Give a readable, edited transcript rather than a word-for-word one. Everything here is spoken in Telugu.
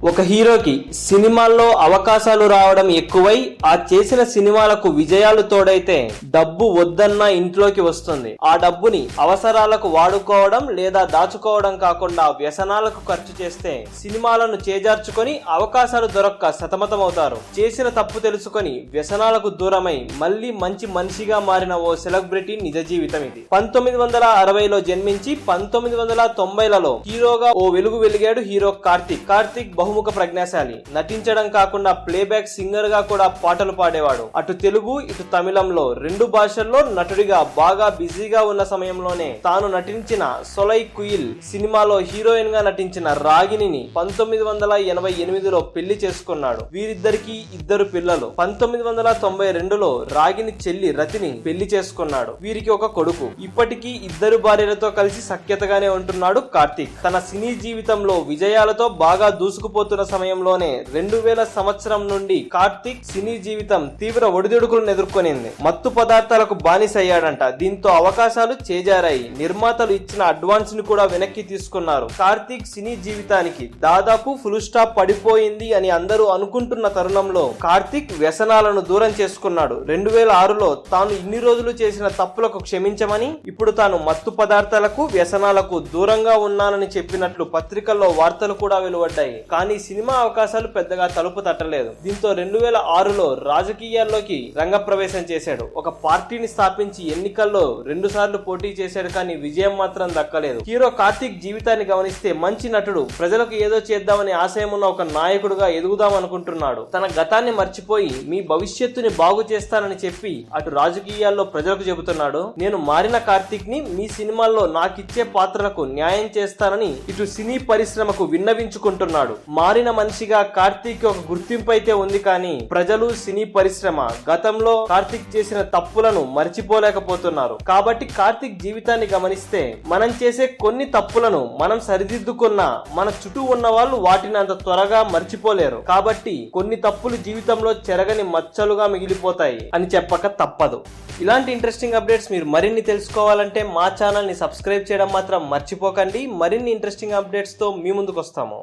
ఒక హీరోకి సినిమాల్లో అవకాశాలు రావడం ఎక్కువై ఆ చేసిన సినిమాలకు విజయాలు తోడైతే డబ్బు వద్దన్న ఇంట్లోకి వస్తుంది. ఆ డబ్బుని అవసరాలకు వాడుకోవడం లేదా దాచుకోవడం కాకుండా వ్యసనాలకు ఖర్చు చేస్తే సినిమాలను చేజార్చుకొని అవకాశాలు దొరక్క సతమతమవుతారు. చేసిన తప్పు తెలుసుకొని వ్యసనాలకు దూరమై మళ్లీ మంచి మనిషిగా మారిన ఓ సెలబ్రిటీ నిజ జీవితం ఇది. 1960లో జన్మించి 1990లలో హీరోగా ఓ వెలుగు వెలిగాడు హీరో కార్తిక్ బహుముఖ ప్రజ్ఞాశాలి. నటించడం కాకుండా ప్లేబ్యాక్ సింగర్ గా కూడా పాటలు పాడేవాడు. అటు తెలుగు ఇటు తమిళంలో 2 భాషల్లో నటుడిగా బాగా బిజీగా ఉన్న సమయంలోనే తాను నటించిన సొలై కుయిల్ సినిమాలో హీరోయిన్ గా నటించిన రాగిణిని 1988లో పెళ్లి చేసుకున్నాడు. వీరిద్దరికి 2 పిల్లలు. 1992లో రాగిణి చెల్లి రతిని పెళ్లి చేసుకున్నాడు. వీరికి ఒక కొడుకు. ఇప్పటికీ 2 భార్యలతో కలిసి సఖ్యతగానే ఉంటున్నాడు కార్తిక్. తన సినీ జీవితంలో విజయాలతో బాగా దూసుకుపోతున్న సమయంలోనే 2000 సంవత్సరం నుండి కార్తిక్ సినీ జీవితం తీవ్ర ఒడిదుడుకులను ఎదుర్కొనింది. మత్తు పదార్థాలకు బానిసయ్యాడంట. దీంతో అవకాశాలు చేజారాయి. నిర్మాతలు ఇచ్చిన అడ్వాన్స్ ని కూడా వెనక్కి తీసుకున్నారు. కార్తిక్ సినీ జీవితానికి దాదాపు ఫుల్ స్టాప్ పడిపోయింది అని అందరూ అనుకుంటున్న తరుణంలో కార్తిక్ వ్యసనాలను దూరం చేసుకున్నాడు. 2006లో తాను ఇన్ని రోజులు చేసిన తప్పులకు క్షమించమని, ఇప్పుడు తాను మత్తు పదార్థాలకు వ్యసనాలకు దూరంగా ఉన్నానని చెప్పినట్లు పత్రికల్లో వార్తలు కూడా వెలువడ్డాయి. కానీ సినిమా అవకాశాలు పెద్దగా తలుపు తట్టలేదు. దీంతో 2006లో రాజకీయాల్లోకి రంగప్రవేశం చేశాడు. ఒక పార్టీని స్థాపించి ఎన్నికల్లో 2 సార్లు పోటీ చేశాడు, కానీ విజయం మాత్రం దక్కలేదు. హీరో కార్తిక్ జీవితాన్ని గమనిస్తే మంచి నటుడు, ప్రజలకు ఏదో చేద్దామని ఆశయం ఉన్న ఒక నాయకుడుగా ఎదుగుదాం అనుకుంటున్నాడు. తన గతాన్ని మర్చిపోయి మీ భవిష్యత్తుని బాగు చేస్తానని చెప్పి అటు రాజకీయాల్లో ప్రజలకు చెబుతున్నాడు. నేను మారిన కార్తిక్ ని మీ సినిమాల్లో నాకిచ్చే పాత్రలకు న్యాయం చేస్తానని ఇటు సినీ పరిశ్రమకు విన్నవించుకుంటున్నాడు. మారిన మనిషిగా కార్తిక్ ఒక గుర్తింపు అయితే ఉంది, కానీ ప్రజలు సినీ పరిశ్రమ గతంలో కార్తిక్ చేసిన తప్పులను మర్చిపోలేకపోతున్నారు. కాబట్టి కార్తిక్ జీవితాన్ని గమనిస్తే మనం చేసే కొన్ని తప్పులను మనం సరిదిద్దుకున్నా మన చుట్టూ ఉన్న వాళ్ళు వాటిని అంత త్వరగా మర్చిపోలేరు. కాబట్టి కొన్ని తప్పులు జీవితంలో చెరగని మచ్చలుగా మిగిలిపోతాయి అని చెప్పక తప్పదు. ఇలాంటి ఇంట్రెస్టింగ్ అప్డేట్స్ మీరు మరిన్ని తెలుసుకోవాలంటే మా ఛానల్ ని సబ్స్క్రైబ్ చేయడం మాత్రం మర్చిపోకండి. మరిన్ని ఇంట్రెస్టింగ్ అప్డేట్స్ తో మీ ముందుకు వస్తాము.